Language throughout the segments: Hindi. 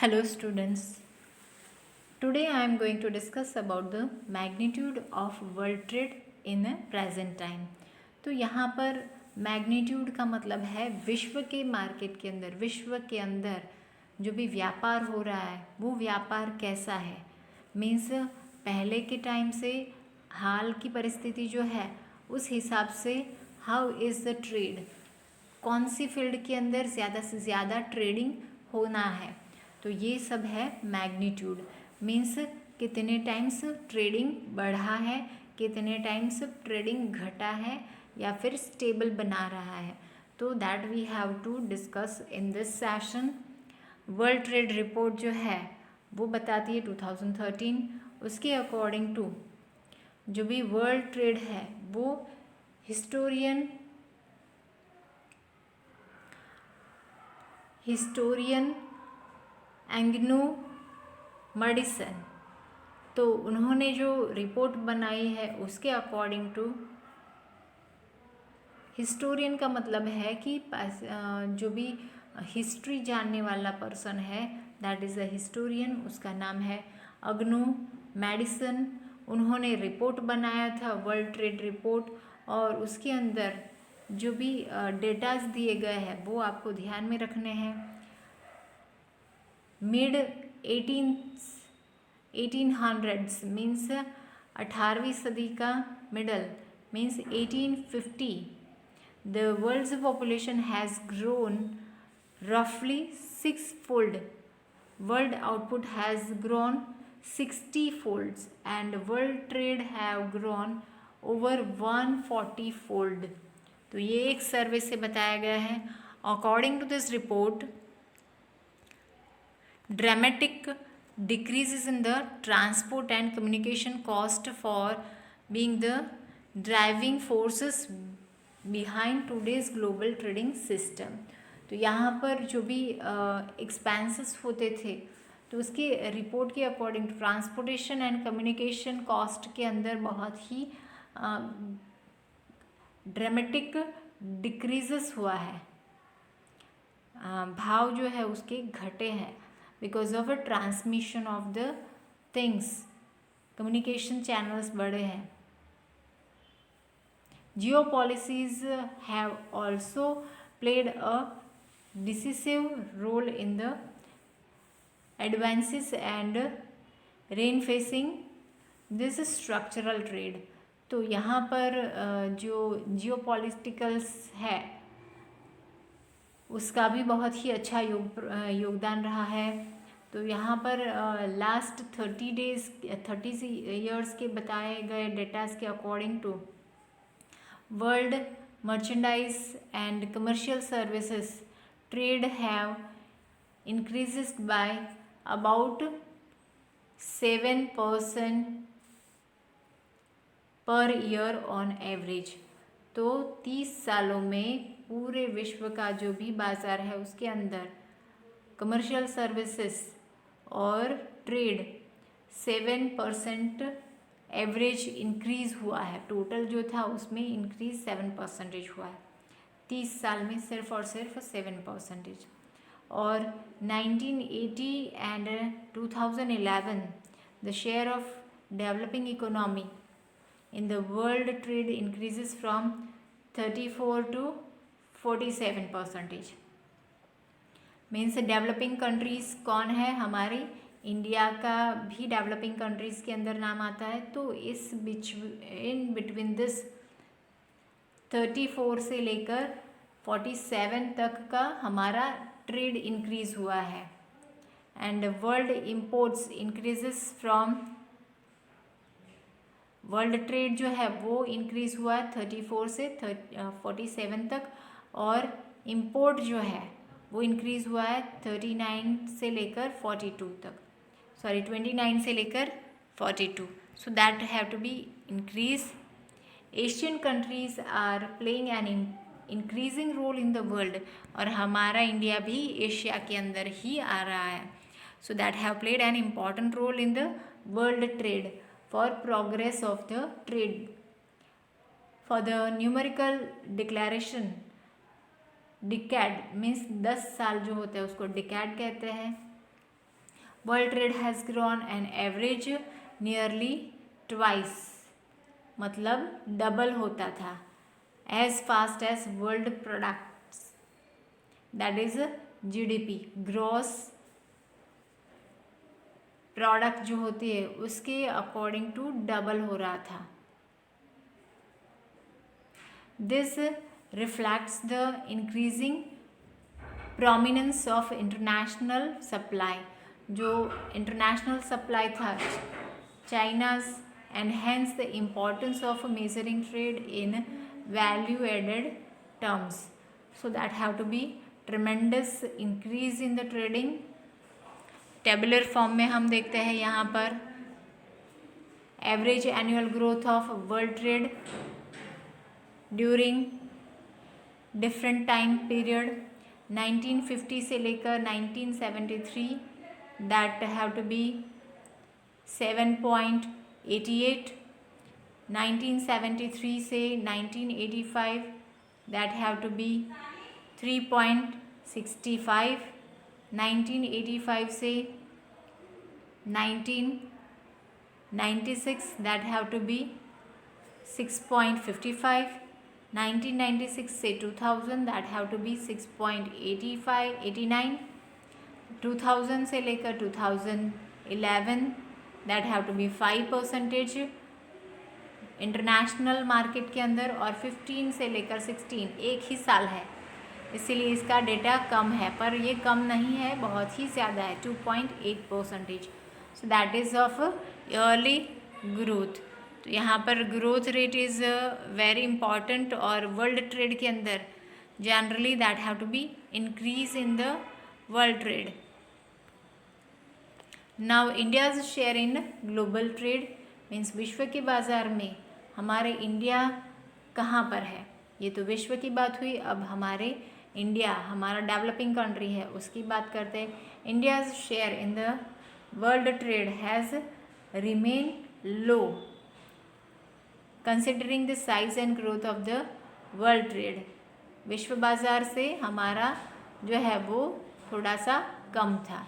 Hello students. Today I am going to discuss about the magnitude of world trade in a present time. तो यहाँ पर मैग्नीट्यूड का मतलब है विश्व के मार्केट के अंदर, विश्व के अंदर जो भी व्यापार हो रहा है वो व्यापार कैसा है। मीन्स पहले के टाइम से हाल की परिस्थिति जो है उस हिसाब से हाउ इज़ द ट्रेड, कौन सी फील्ड के अंदर ज़्यादा से ज़्यादा ट्रेडिंग होना है। तो ये सब है मैग्नीट्यूड। मीन्स कितने टाइम्स ट्रेडिंग बढ़ा है, कितने टाइम्स ट्रेडिंग घटा है या फिर स्टेबल बना रहा है। तो that we have to discuss in this session. World trade report जो है वो बताती है 2013। उसके अकॉर्डिंग टू जो भी वर्ल्ड ट्रेड है वो हिस्टोरियन एंग्नो मडिसन, तो उन्होंने जो रिपोर्ट बनाई है उसके अकॉर्डिंग टू, हिस्टोरियन का मतलब है कि जो भी हिस्ट्री जानने वाला पर्सन है दैट इज़ अ हिस्टोरियन, उसका नाम है अग्नो मैडिसन। उन्होंने रिपोर्ट बनाया था वर्ल्ड ट्रेड रिपोर्ट, और उसके अंदर जो भी डेटाज दिए गए हैं वो आपको ध्यान में रखने हैं। मिड 1800s मीन्स 18वीं सदी का middle, means 1850 the world's population has grown roughly six-fold. World output has grown 60 folds and world trade have grown over 140 fold. तो ये एक सर्वे से बताया गया है। According to this report, dramatic decreases in the transport and communication cost for being the driving forces behind today's global trading system. तो यहाँ पर जो भी एक्सपेंसेस होते थे तो उसके रिपोर्ट के according transportation and communication cost के अंदर बहुत ही ड्रामेटिक डिक्रीजेस हुआ है, भाव जो है उसके घटे हैं because of a transmission of the things, communication channels बढ़े हैं। Geo policies have also played a decisive role in the advances and reinforcing this structural trade. तो यहाँ पर जो जियो पॉलिटिकल्स है उसका भी बहुत ही अच्छा योगदान रहा है। तो यहाँ पर लास्ट 30 ईयर्स के बताए गए डेटास के according to world merchandise and commercial services trade have increased by about 7% per year on average. तो 30 सालों में पूरे विश्व का जो भी बाज़ार है उसके अंदर कमर्शियल सर्विसेज और ट्रेड 7% एवरेज इंक्रीज़ हुआ है। टोटल जो था उसमें इंक्रीज 7% हुआ है 30 साल में, सिर्फ और सिर्फ 7%। और 1980 and 2011 the share of developing economy in the world trade increases from 34 to 47%। Means developing countries कौन है, हमारी इंडिया का भी डेवलपिंग कंट्रीज़ के अंदर नाम आता है। तो इस इन बिटवीन दिस 34 से लेकर 47 तक का हमारा ट्रेड इंक्रीज़ हुआ है। And world imports increases from, world trade जो है वो इंक्रीज़ हुआ है 34 से 47 तक, और इम्पोर्ट जो है वो इंक्रीज़ हुआ है 39 से लेकर 42 तक, 29 से लेकर 42। So that have to be increase. Asian countries are playing an increasing role in the world, और हमारा इंडिया भी एशिया के अंदर ही आ रहा है। So that have played an important role in the world trade for progress of the trade. For the numerical declaration, decade means 10 साल जो होते हैं उसको decade कहते हैं। World trade has grown an average nearly twice, मतलब डबल होता था, as fast as world products, that is GDP, gross product जो होती है उसके अकॉर्डिंग टू डबल हो रहा था. This reflects the increasing prominence of international supply. जो इंटरनेशनल सप्लाई था China's, and hence the importance of measuring trade in value added terms. So that have to be tremendous increase in the trading. Tabular form में हम देखते हैं यहाँ पर average annual growth of world trade during different time period 1950 से लेकर 1973, दैट हैव टू बी 7.88, 1973 से 1985, दैट हैव टू बी 3.65, 1985 से 1996, दैट हैव टू बी 6.55, 1996 से 2000, दैट हैव टू बी 6.89, 2000 से लेकर 2011, that have to be 5% international market के अंदर, और 15 से लेकर 16 एक ही साल है, इसीलिए इसका डेटा कम है, पर ये कम नहीं है, बहुत ही ज़्यादा है, 2.8%. So that is of yearly growth. तो यहाँ पर growth rate is very important, और वर्ल्ड ट्रेड के अंदर generally that have to be increase in the world trade. Now India's share in global trade means विश्व के बाज़ार में हमारे इंडिया कहाँ पर है. ये तो विश्व की बात हुई, अब हमारे इंडिया, हमारा डेवलपिंग कंट्री है, उसकी बात करते हैं. India's share in the world trade has remain low considering the size and growth of the world trade. विश्व बाज़ार से हमारा जो है वो थोड़ा सा कम था.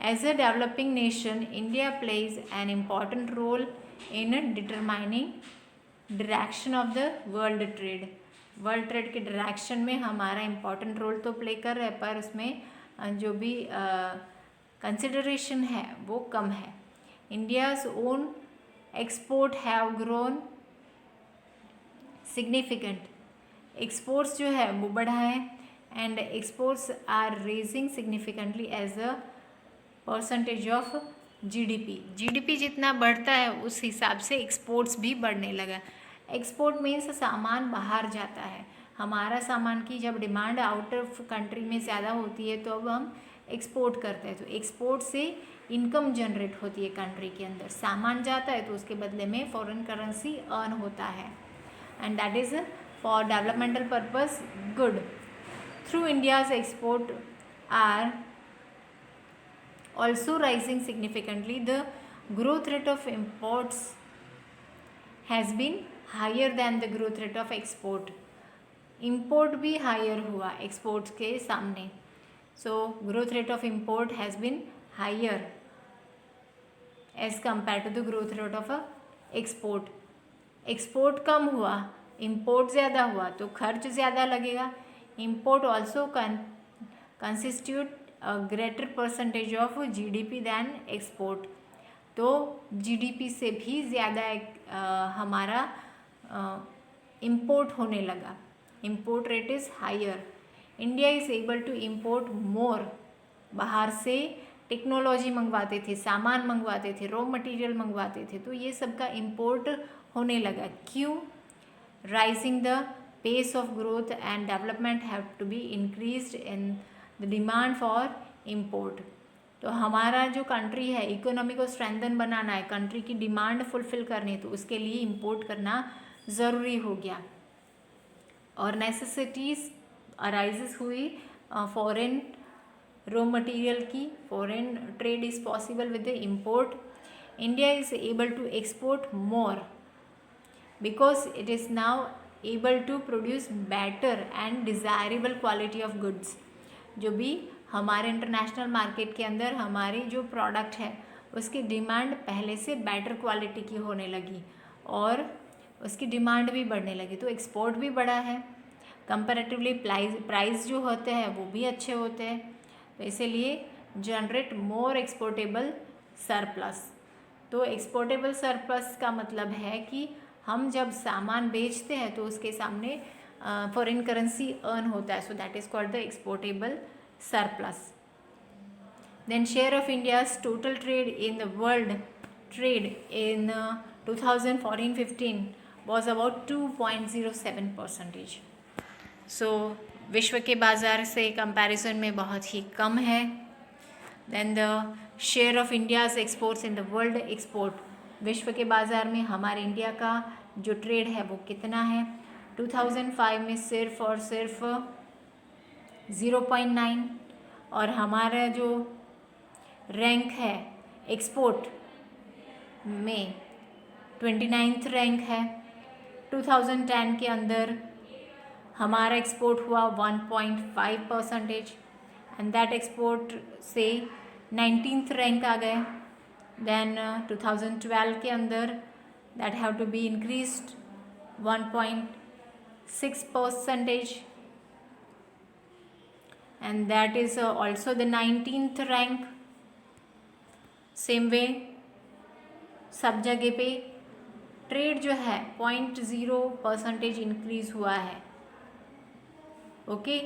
As a developing nation, India plays an important role in determining direction of the world trade. World trade के डायरेक्शन में हमारा इम्पॉर्टेंट रोल तो प्ले कर रहा है, पर उसमें जो भी कंसिडरेशन है वो कम है. India's own export have grown significant. Exports जो है वो बढ़ा है, and exports are raising significantly as a percentage of GDP. GDP जितना बढ़ता है उस हिसाब से एक्सपोर्ट्स भी बढ़ने लगा. एक्सपोर्ट मीन्स सामान बाहर जाता है. हमारा सामान की जब डिमांड आउट ऑफ कंट्री में ज़्यादा होती है तो अब हम एक्सपोर्ट करते हैं. तो एक्सपोर्ट से इनकम जनरेट होती है कंट्री के अंदर. सामान जाता है तो उसके बदले में फॉरेन करेंसी अर्न होता है, and that is for developmental purpose good. Through India's export are also rising significantly. The growth rate of imports has been higher than the growth rate of export. Import भी higher हुआ exports के सामने. So growth rate of import has been higher as compared to the growth rate of a export. export कम हुआ, import ज़्यादा हुआ, तो खर्च ज़्यादा लगेगा. import also constitute a greater percentage of GDP than export. तो GDP से भी ज़्यादा हमारा import होने लगा. import rate is higher. India is able to import more. बाहर से टेक्नोलॉजी मंगवाते थे, सामान मंगवाते थे, रॉ मटेरियल मंगवाते थे, तो ये सब का import होने लगा. क्यों? Rising the pace of growth and development have to be increased in the demand for import. तो हमारा जो कंट्री है इकोनॉमी को स्ट्रेंथन बनाना है, कंट्री की डिमांड फुलफिल करनी है, तो उसके लिए इम्पोर्ट करना ज़रूरी हो गया. और नेसेसिटीज़ अराइजेस हुई फॉरेन रॉ मटेरियल की. Foreign trade is possible with the import. India is able to export more because it is now able to produce better and desirable quality of goods. जो भी हमारे इंटरनेशनल मार्केट के अंदर हमारी जो प्रोडक्ट है उसकी डिमांड पहले से बेटर क्वालिटी की होने लगी और उसकी डिमांड भी बढ़ने लगी, तो एक्सपोर्ट भी बढ़ा है। कंपैरेटिवली प्राइस जो होते हैं वो भी अच्छे होते हैं, तो इसीलिए जनरेट मोर एक्सपोर्टेबल सरप्लस। तो एक्सपोर्टेबल सरप्लस का मतलब है कि हम जब सामान बेचते हैं तो उसके सामने फॉरेन करेंसी अर्न होता है, so that is called the exportable surplus. Then share of India's total trade in the world trade in 2014-15 was about 2.07%. So विश्व के बाज़ार से कंपैरिजन में बहुत ही कम है। Then the share of India's exports in the world export, विश्व के बाज़ार में हमारे इंडिया का जो ट्रेड है वो कितना है। 2005 में सिर्फ और सिर्फ 0.9, और हमारा जो रैंक है एक्सपोर्ट में 29th रैंक है। 2010 के अंदर हमारा एक्सपोर्ट हुआ 1.5% एंड दैट एक्सपोर्ट से 19th रैंक आ गए। देन 2012 के अंदर that have to be increased 1.6% and that is also the 19th rank. Same way सब जगह पे ट्रेड जो है 0.0% इंक्रीज हुआ है। ओके,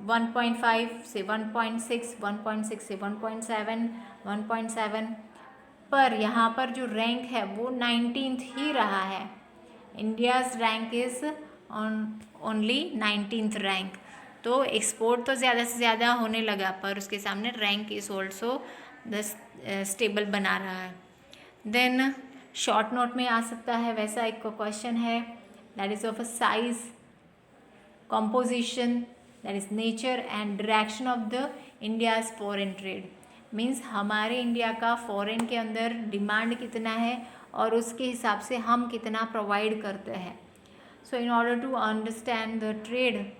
1.5 से 1.6, 1.6 से 1.7, 1.7, पर यहाँ पर जो रैंक है वो 19th ही रहा है। India's rank is only 19th rank. तो एक्सपोर्ट तो ज़्यादा से ज़्यादा होने लगा पर उसके सामने rank is also the stable बना रहा है। देन शॉर्ट नोट में आ सकता है वैसा एक क्वेश्चन है, that is of a size, composition, that is nature and direction of the India's foreign trade, means हमारे इंडिया का फॉरेन के अंदर डिमांड कितना है और उसके हिसाब से हम कितना प्रोवाइड करते हैं। So in order to understand the trade,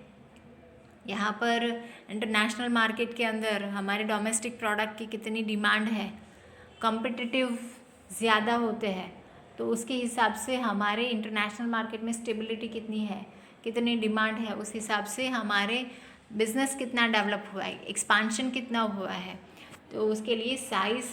यहाँ पर इंटरनेशनल मार्केट के अंदर हमारे डोमेस्टिक प्रोडक्ट की कितनी डिमांड है, कॉम्पिटिटिव ज़्यादा होते हैं तो उसके हिसाब से हमारे इंटरनेशनल मार्केट में स्टेबिलिटी कितनी है, कितनी डिमांड है, उस हिसाब से हमारे बिजनेस कितना डेवलप हुआ है, एक्सपांशन कितना हुआ है। तो उसके लिए साइज,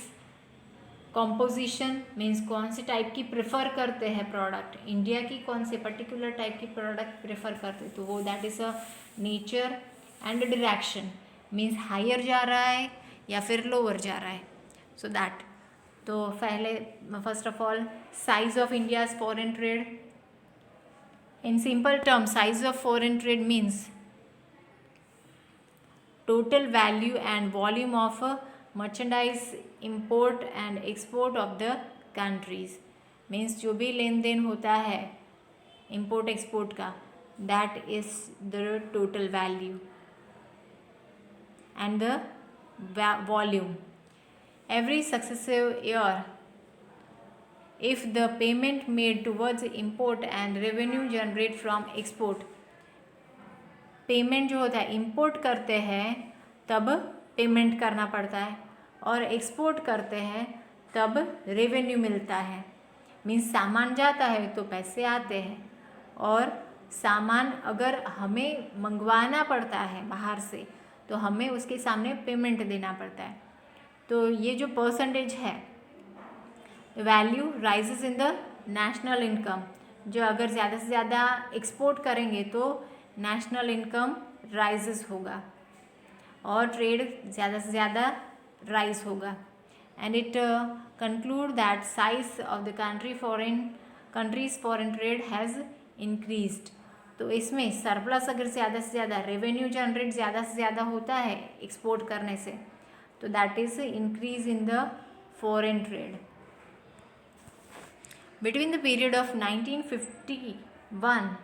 कॉम्पोजिशन मीन्स कौन से टाइप की प्रेफर करते हैं प्रोडक्ट, इंडिया की कौन से पर्टिकुलर टाइप की प्रोडक्ट प्रेफर करते हैं, तो वो that is a nature and direction, means higher जा रहा है या फिर लोअर जा रहा है। सो दैट, तो पहले first of all size of India's foreign trade. In simple terms, size of foreign trade means total value and volume of merchandise import and export of the countries, means जो भी लेन देन होता है import export का, that is the total value and the volume. Every successive year, if the payment made towards import and revenue generate from export, payment जो होता है इंपोर्ट करते हैं तब पेमेंट करना पड़ता है और एक्सपोर्ट करते हैं तब रेवेन्यू मिलता है। मीन्स सामान जाता है तो पैसे आते हैं और सामान अगर हमें मंगवाना पड़ता है बाहर से तो हमें उसके सामने पेमेंट देना पड़ता है। तो ये जो परसेंटेज है, value rises in the national income, जो अगर ज़्यादा से ज़्यादा एक्सपोर्ट करेंगे तो नेशनल इनकम राइजेस होगा और ट्रेड ज़्यादा से ज़्यादा राइज होगा। And it conclude that size of the countries foreign trade has increased. तो इसमें सरप्लस अगर ज़्यादा से ज़्यादा रेवेन्यू जनरेट ज़्यादा से ज़्यादा होता है एक्सपोर्ट करने से, तो that is increase in the foreign trade. Between the period of 1951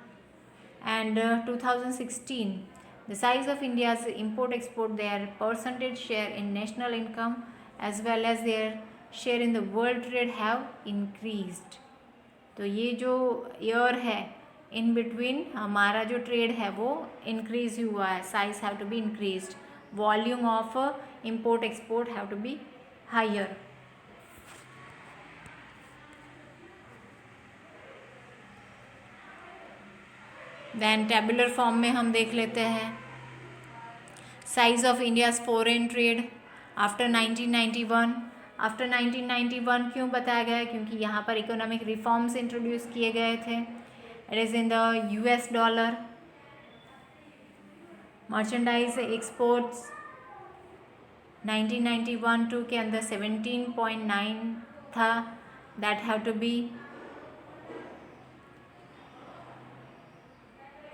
and 2016, the size of India's import-export, their percentage share in national income as well as their share in the world trade have increased. तो ये जो ईयर है इन बिटवीन हमारा जो ट्रेड है वो इंक्रीज हुआ है, size have to be increased volume of import export have to be higher. Then tabular form में हम देख लेते हैं size of India's foreign trade after 1991. After 1991 क्यों बताया गया है? क्योंकि यहाँ पर इकोनॉमिक रिफॉर्म्स इंट्रोड्यूस किए गए थे. It is in the US dollar. Merchandise exports 1991-2 के अंदर 17.9 था. That have to be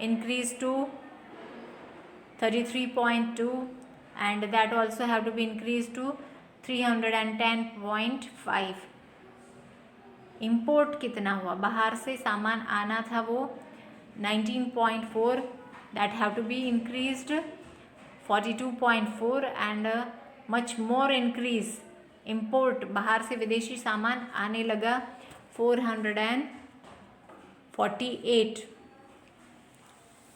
increased to 33.2 and that also have to be increased to 310.5. import कितना हुआ? बाहर से सामान आना था वो 19.4, that have to be increased 42.4 and much more increase import बाहर से विदेशी सामान आने लगा 448.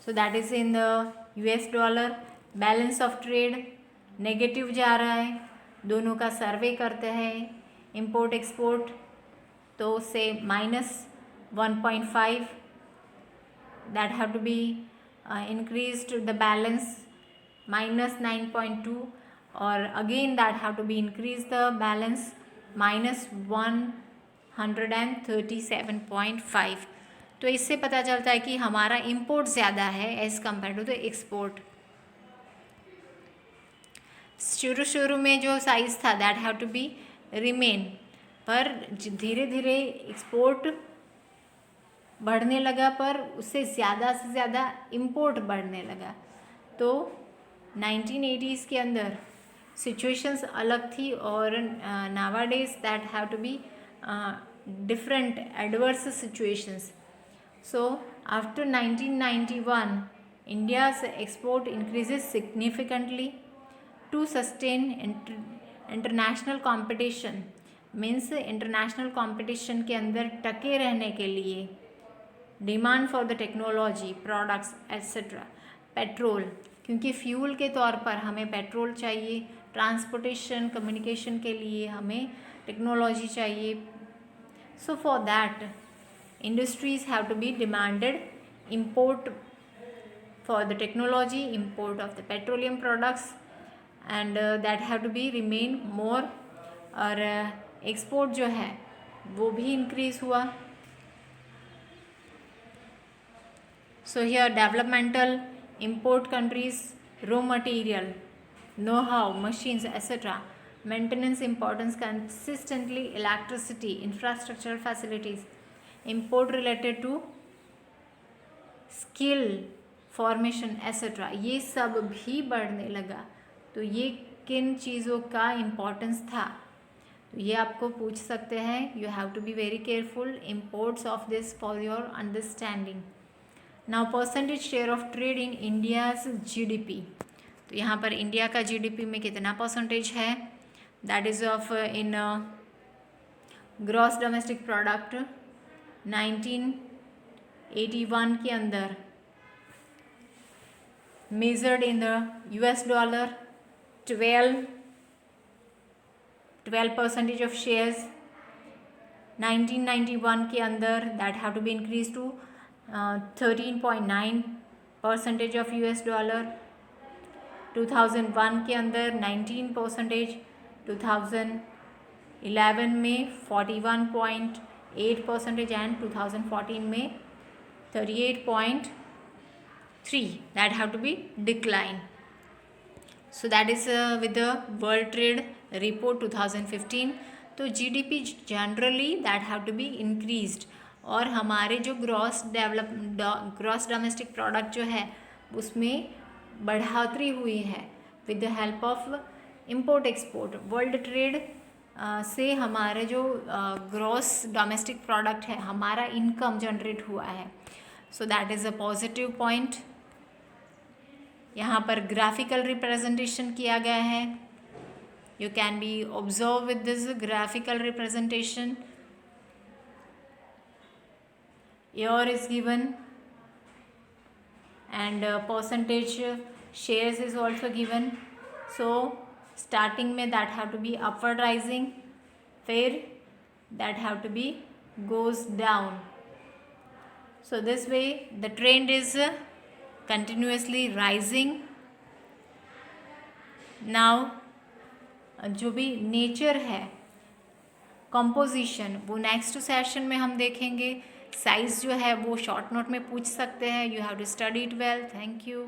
So that is in the US dollar. Balance of trade negative जा रहा है. दोनों का सर्वे करते हैं इंपोर्ट एक्सपोर्ट तो से -1.5. That have to be increased the balance -9.2 और again that have to be increase the balance -137.5. तो इससे पता चलता है कि हमारा इंपोर्ट ज़्यादा है as compare to the export. शुरू में जो साइज़ था that have to be remain, पर धीरे धीरे एक्सपोर्ट बढ़ने लगा पर उससे ज़्यादा से ज़्यादा इंपोर्ट बढ़ने लगा. तो 1980s के अंदर सिचुएशंस अलग थी और nowadays that have to be different adverse situations. So after 1991, India's export increases significantly to sustain international competition. Means international competition के अंदर टके रहने के लिए demand for the technology products etcetera. Petrol, क्योंकि फ्यूल के तौर पर हमें पेट्रोल चाहिए. ट्रांसपोर्टेशन कम्युनिकेशन के लिए हमें टेक्नोलॉजी चाहिए. So for that industries have to be demanded import for the technology, import of the petroleum products and that have to be remain more. और export जो है वो भी increase हुआ. So here developmental import countries raw material, know-how, machines etc. maintenance importance consistently electricity, infrastructural facilities. import related to skill formation etcetera ये सब भी बढ़ने लगा. तो ये किन चीज़ों का इम्पोर्टेंस था? तो ये आपको पूछ सकते हैं. You have to be very careful imports of this for your understanding. Now percentage share of trade in India's GDP. तो यहाँ पर इंडिया का GDP में कितना परसेंटेज है? That is of in gross domestic product 1981 के अंदर measured in the US dollar 12% of shares. 1991 के अंदर that have to be increase to 13.9% of US dollar. 2001 के अंदर 19%. 2011 में 41.8% एंड 2014 में 38.3. That have to be decline. So that is with the world trade report 2015. तो GDP generally that have to be increased और हमारे जो ग्रॉस डोमेस्टिक प्रोडक्ट जो है उसमें बढ़ोतरी हुई है with the help of import export. World trade से हमारे जो ग्रॉस डोमेस्टिक प्रोडक्ट है हमारा इनकम जनरेट हुआ है. So that is a positive point. यहाँ पर ग्राफिकल रिप्रेजेंटेशन किया गया है. You can be observe with this graphical representation. Year is given and percentage shares is also given. So starting में that have to be upward rising, फिर that have to be goes down. So this way the trend is continuously rising. Now जो भी नेचर है कंपोजिशन वो नेक्स्ट सेशन में हम देखेंगे. साइज जो है वो शॉर्ट नोट में पूछ सकते हैं. You have to study it well. Thank you.